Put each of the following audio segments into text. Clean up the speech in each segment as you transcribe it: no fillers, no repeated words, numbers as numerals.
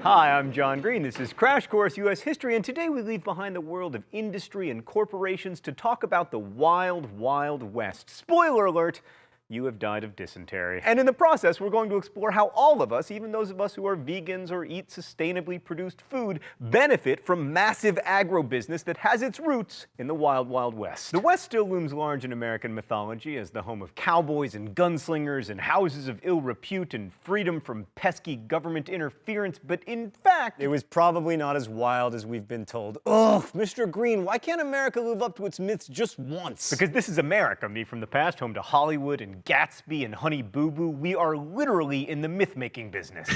Hi, I'm John Green. This is Crash Course U.S. History, and today we leave behind the world of industry and corporations to talk about the wild, wild West. Spoiler alert! You have died of dysentery. And in the process, we're going to explore how all of us, even those of us who are vegans or eat sustainably produced food, benefit from massive agro-business that has its roots in the wild, wild West. The West still looms large in American mythology as the home of cowboys and gunslingers and houses of ill repute and freedom from pesky government interference, but in fact, it was probably not as wild as we've been told. Ugh, Mr. Green, why can't America live up to its myths just once? Because this is America, me from the past, home to Hollywood and Gatsby and Honey Boo Boo. We are literally in the myth-making business.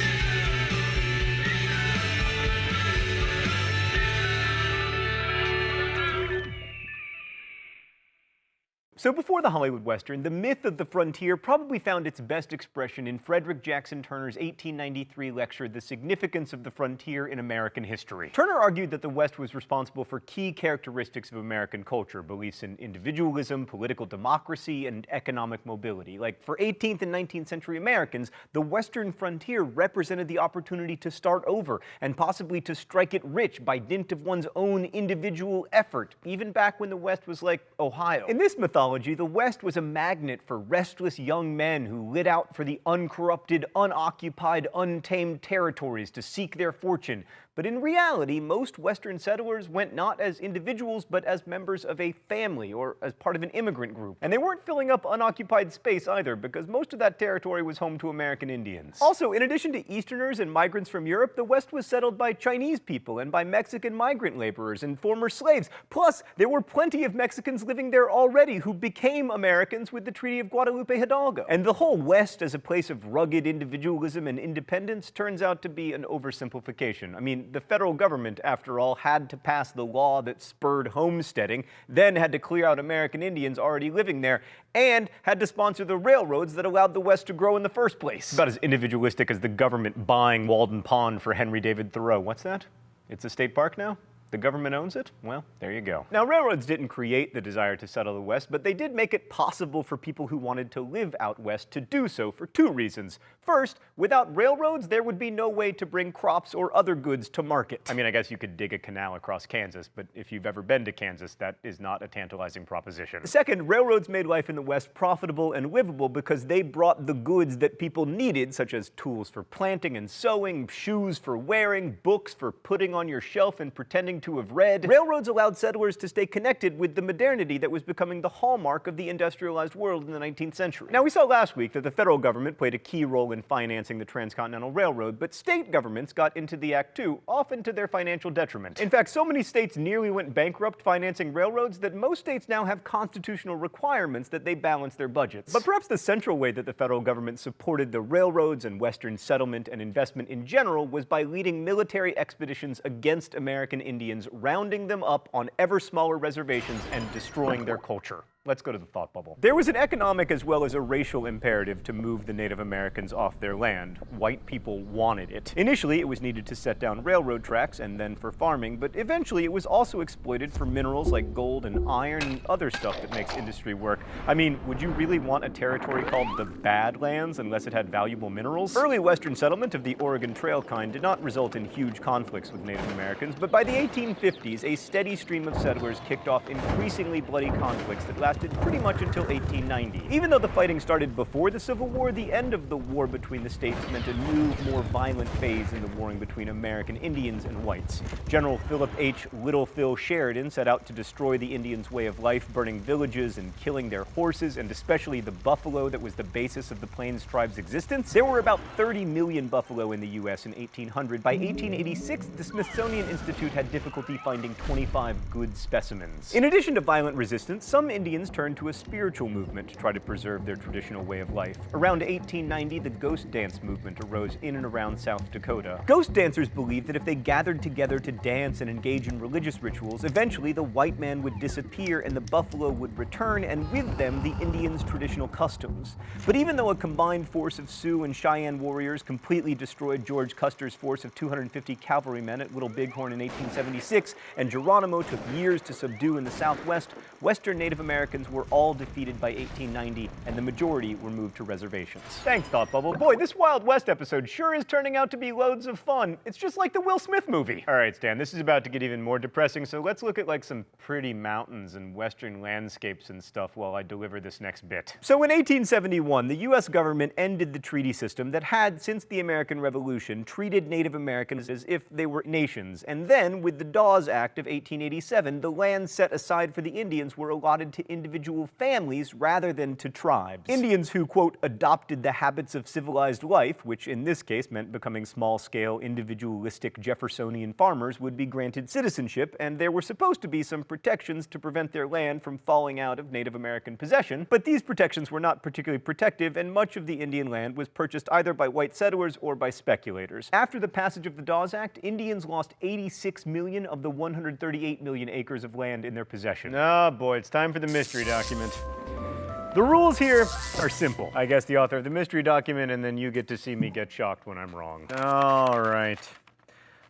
So before the Hollywood Western, the myth of the frontier probably found its best expression in Frederick Jackson Turner's 1893 lecture, The Significance of the Frontier in American History. Turner argued that the West was responsible for key characteristics of American culture, beliefs in individualism, political democracy, and economic mobility. Like, for 18th and 19th century Americans, the Western frontier represented the opportunity to start over, and possibly to strike it rich by dint of one's own individual effort, even back when the West was like Ohio. In this mythology, the West was a magnet for restless young men who lit out for the uncorrupted, unoccupied, untamed territories to seek their fortune. But in reality, most Western settlers went not as individuals, but as members of a family or as part of an immigrant group. And they weren't filling up unoccupied space either, because most of that territory was home to American Indians. Also, in addition to Easterners and migrants from Europe, the West was settled by Chinese people and by Mexican migrant laborers and former slaves. Plus, there were plenty of Mexicans living there already who became Americans with the Treaty of Guadalupe Hidalgo. And the whole West as a place of rugged individualism and independence turns out to be an oversimplification. I mean, the federal government, after all, had to pass the law that spurred homesteading, then had to clear out American Indians already living there, and had to sponsor the railroads that allowed the West to grow in the first place. About as individualistic as the government buying Walden Pond for Henry David Thoreau. What's that? It's a state park now? The government owns it? Well, there you go. Now, railroads didn't create the desire to settle the West, but they did make it possible for people who wanted to live out West to do so for two reasons. First, without railroads, there would be no way to bring crops or other goods to market. I mean, I guess you could dig a canal across Kansas, but if you've ever been to Kansas, that is not a tantalizing proposition. Second, railroads made life in the West profitable and livable because they brought the goods that people needed, such as tools for planting and sowing, shoes for wearing, books for putting on your shelf and pretending to have read. Railroads allowed settlers to stay connected with the modernity that was becoming the hallmark of the industrialized world in the 19th century. Now, we saw last week that the federal government played a key role in financing the Transcontinental Railroad, but state governments got into the act too, often to their financial detriment. In fact, so many states nearly went bankrupt financing railroads that most states now have constitutional requirements that they balance their budgets. But perhaps the central way that the federal government supported the railroads and Western settlement and investment in general was by leading military expeditions against American Indians, rounding them up on ever smaller reservations and destroying their culture. Let's go to the thought bubble. There was an economic as well as a racial imperative to move the Native Americans off their land. White people wanted it. Initially, it was needed to set down railroad tracks and then for farming, but eventually it was also exploited for minerals like gold and iron and other stuff that makes industry work. I mean, would you really want a territory called the Badlands unless it had valuable minerals? Early Western settlement of the Oregon Trail kind did not result in huge conflicts with Native Americans, but by the 1850s, a steady stream of settlers kicked off increasingly bloody conflicts that lasted pretty much until 1890. Even though the fighting started before the Civil War, the end of the war between the states meant a new, more violent phase in the warring between American Indians and whites. General Philip H. Little Phil Sheridan set out to destroy the Indians' way of life, burning villages and killing their horses, and especially the buffalo that was the basis of the Plains tribe's existence. There were about 30 million buffalo in the U.S. in 1800. By 1886, the Smithsonian Institute had difficulty finding 25 good specimens. In addition to violent resistance, some Indians turned to a spiritual movement to try to preserve their traditional way of life. Around 1890, the ghost dance movement arose in and around South Dakota. Ghost dancers believed that if they gathered together to dance and engage in religious rituals, eventually the white man would disappear and the buffalo would return, and with them the Indians' traditional customs. But even though a combined force of Sioux and Cheyenne warriors completely destroyed George Custer's force of 250 cavalrymen at Little Bighorn in 1876, and Geronimo took years to subdue in the Southwest, Western Native Americans Americans were all defeated by 1890, and the majority were moved to reservations. Thanks, Thought Bubble. Boy, this Wild West episode sure is turning out to be loads of fun. It's just like the Will Smith movie. All right, Stan, this is about to get even more depressing, so let's look at like some pretty mountains and western landscapes and stuff while I deliver this next bit. So in 1871, the U.S. government ended the treaty system that had, since the American Revolution, treated Native Americans as if they were nations. And then, with the Dawes Act of 1887, the lands set aside for the Indians were allotted to individual families rather than to tribes. Indians who, quote, adopted the habits of civilized life, which in this case meant becoming small-scale, individualistic Jeffersonian farmers, would be granted citizenship, and there were supposed to be some protections to prevent their land from falling out of Native American possession, but these protections were not particularly protective, and much of the Indian land was purchased either by white settlers or by speculators. After the passage of the Dawes Act, Indians lost 86 million of the 138 million acres of land in their possession. Oh boy, it's time for the mystery document. The rules here are simple. I guess the author of the mystery document, and then you get to see me get shocked when I'm wrong. All right.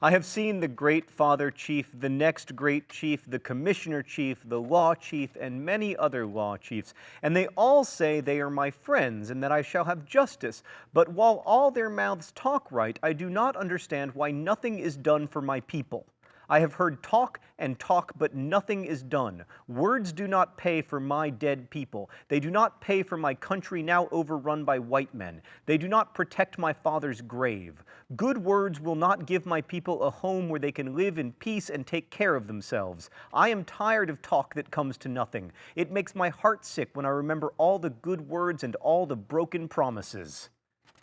I have seen the great father chief, the next great chief, the commissioner chief, the law chief, and many other law chiefs, and they all say they are my friends and that I shall have justice. But while all their mouths talk right, I do not understand why nothing is done for my people. I have heard talk and talk, but nothing is done. Words do not pay for my dead people. They do not pay for my country now overrun by white men. They do not protect my father's grave. Good words will not give my people a home where they can live in peace and take care of themselves. I am tired of talk that comes to nothing. It makes my heart sick when I remember all the good words and all the broken promises.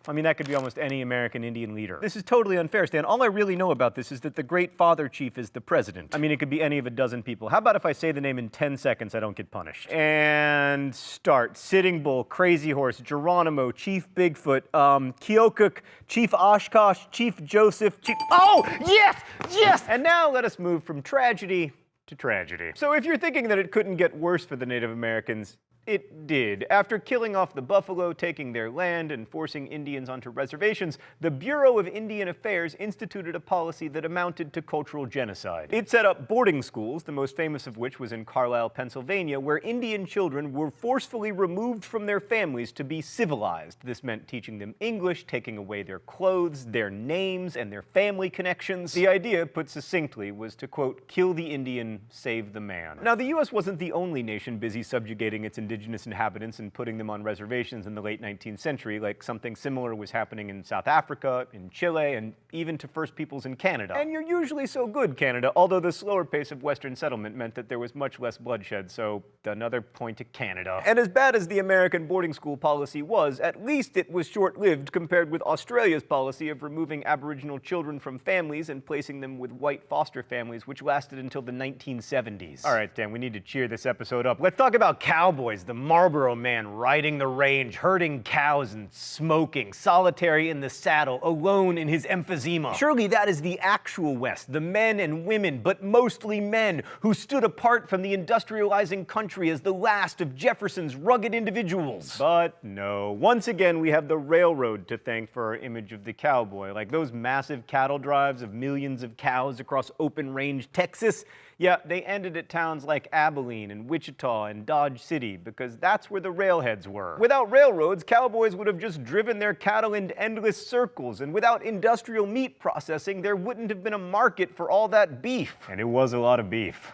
I mean, that could be almost any American Indian leader. This is totally unfair, Stan. All I really know about this is that the great father chief is the president. I mean, it could be any of a dozen people. How about if I say the name in 10 seconds, I don't get punished? And start. Sitting Bull, Crazy Horse, Geronimo, Chief Bigfoot, Keokuk, Chief Oshkosh, Chief Joseph, Chief... Oh, yes, yes! And now let us move from tragedy to tragedy. So if you're thinking that it couldn't get worse for the Native Americans, it did. After killing off the buffalo, taking their land, and forcing Indians onto reservations, the Bureau of Indian Affairs instituted a policy that amounted to cultural genocide. It set up boarding schools, the most famous of which was in Carlisle, Pennsylvania, where Indian children were forcefully removed from their families to be civilized. This meant teaching them English, taking away their clothes, their names, and their family connections. The idea, put succinctly, was to, quote, kill the Indian, save the man. Now, the U.S. wasn't the only nation busy subjugating its indigenous inhabitants and putting them on reservations in the late 19th century. Like, something similar was happening in South Africa, in Chile, and even to First Peoples in Canada. And you're usually so good, Canada, although the slower pace of Western settlement meant that there was much less bloodshed, so another point to Canada. And as bad as the American boarding school policy was, at least it was short-lived compared with Australia's policy of removing Aboriginal children from families and placing them with white foster families, which lasted until the 1970s. All right, Dan, we need to cheer this episode up. Let's talk about cowboys, the Marlboro man riding the range, herding cows and smoking, solitary in the saddle, alone in his emphysema. Surely that is the actual West, the men and women, but mostly men, who stood apart from the industrializing country as the last of Jefferson's rugged individuals. But no. Once again, we have the railroad to thank for our image of the cowboy, like those massive cattle drives of millions of cows across open-range Texas. Yeah, they ended at towns like Abilene and Wichita and Dodge City because that's where the railheads were. Without railroads, cowboys would have just driven their cattle in endless circles, and without industrial meat processing, there wouldn't have been a market for all that beef. And it was a lot of beef,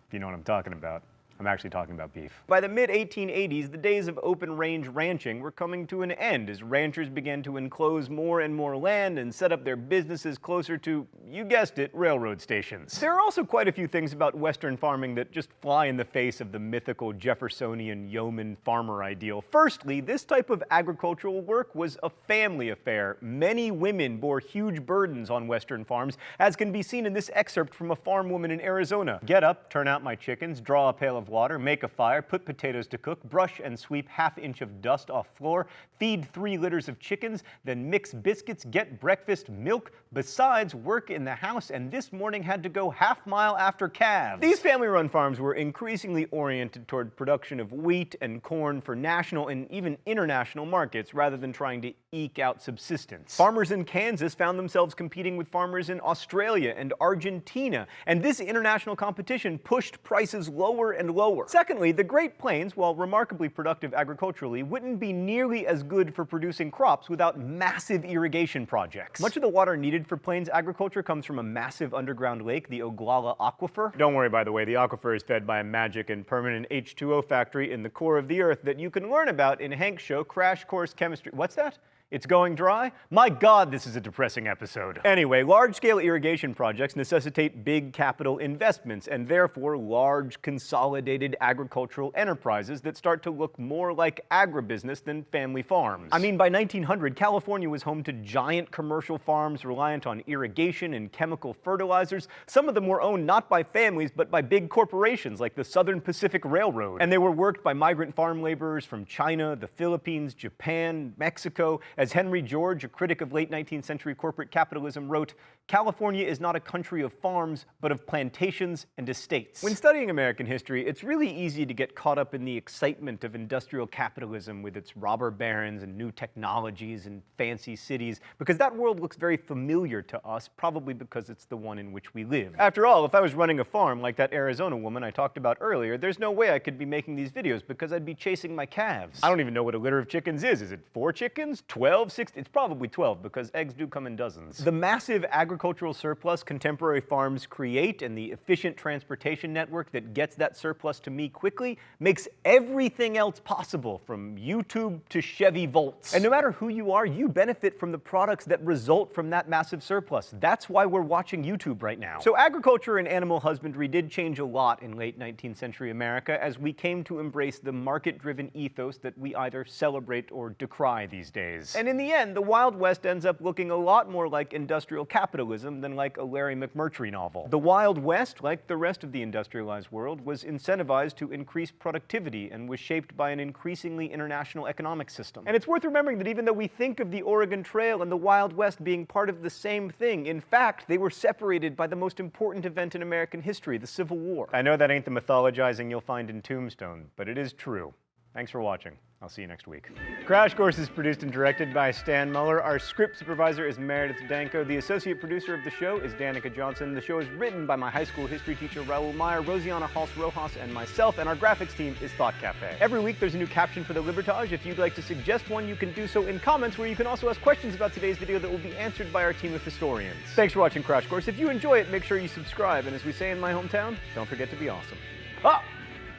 if you know what I'm talking about. I'm actually talking about beef. By the mid-1880s, the days of open-range ranching were coming to an end as ranchers began to enclose more and more land and set up their businesses closer to, you guessed it, railroad stations. There are also quite a few things about Western farming that just fly in the face of the mythical Jeffersonian yeoman farmer ideal. Firstly, this type of agricultural work was a family affair. Many women bore huge burdens on Western farms, as can be seen in this excerpt from a farm woman in Arizona. Get up, turn out my chickens, draw a pail of water, make a fire, put potatoes to cook, brush and sweep ½ inch of dust off floor, feed 3 litters of chickens, then mix biscuits, get breakfast, milk, besides work in the house and this morning had to go half-mile after calves. These family-run farms were increasingly oriented toward production of wheat and corn for national and even international markets rather than trying to eke out subsistence. Farmers in Kansas found themselves competing with farmers in Australia and Argentina, and this international competition pushed prices lower and lower. Secondly, the Great Plains, while remarkably productive agriculturally, wouldn't be nearly as good for producing crops without massive irrigation projects. Much of the water needed for plains agriculture comes from a massive underground lake, the Oglala Aquifer. Don't worry, by the way, the aquifer is fed by a magic and permanent H2O factory in the core of the Earth that you can learn about in Hank's show, Crash Course Chemistry. What's that? It's going dry? My God, this is a depressing episode. Anyway, large-scale irrigation projects necessitate big capital investments and therefore large, consolidated agricultural enterprises that start to look more like agribusiness than family farms. I mean, by 1900, California was home to giant commercial farms reliant on irrigation and chemical fertilizers. Some of them were owned not by families, but by big corporations like the Southern Pacific Railroad. And they were worked by migrant farm laborers from China, the Philippines, Japan, Mexico. As Henry George, a critic of late 19th century corporate capitalism, wrote, "California is not a country of farms, but of plantations and estates." When studying American history, it's really easy to get caught up in the excitement of industrial capitalism with its robber barons and new technologies and fancy cities, because that world looks very familiar to us, probably because it's the one in which we live. After all, if I was running a farm like that Arizona woman I talked about earlier, there's no way I could be making these videos because I'd be chasing my calves. I don't even know what a litter of chickens is. Is it 4 chickens? 12? 16? It's probably 12 because eggs do come in dozens. The massive agricultural surplus contemporary farms create and the efficient transportation network that gets that surplus to me quickly makes everything else possible, from YouTube to Chevy Volts. And no matter who you are, you benefit from the products that result from that massive surplus. That's why we're watching YouTube right now. So agriculture and animal husbandry did change a lot in late 19th century America as we came to embrace the market-driven ethos that we either celebrate or decry these days. And in the end, the Wild West ends up looking a lot more like industrial capitalism than like a Larry McMurtry novel. The Wild West, like the rest of the industrialized world, was incentivized to increase productivity and was shaped by an increasingly international economic system. And it's worth remembering that even though we think of the Oregon Trail and the Wild West being part of the same thing, in fact, they were separated by the most important event in American history, the Civil War. I know that ain't the mythologizing you'll find in Tombstone, but it is true. Thanks for watching. I'll see you next week. Crash Course is produced and directed by Stan Muller. Our script supervisor is Meredith Danko. The associate producer of the show is Danica Johnson. The show is written by my high school history teacher, Raul Meyer, Rosiana Hals-Rojas, and myself, and our graphics team is Thought Cafe. Every week there's a new caption for the Libertage. If you'd like to suggest one, you can do so in comments, where you can also ask questions about today's video that will be answered by our team of historians. Thanks for watching Crash Course. If you enjoy it, make sure you subscribe, and as we say in my hometown, don't forget to be awesome.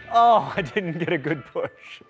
Oh, I didn't get a good push.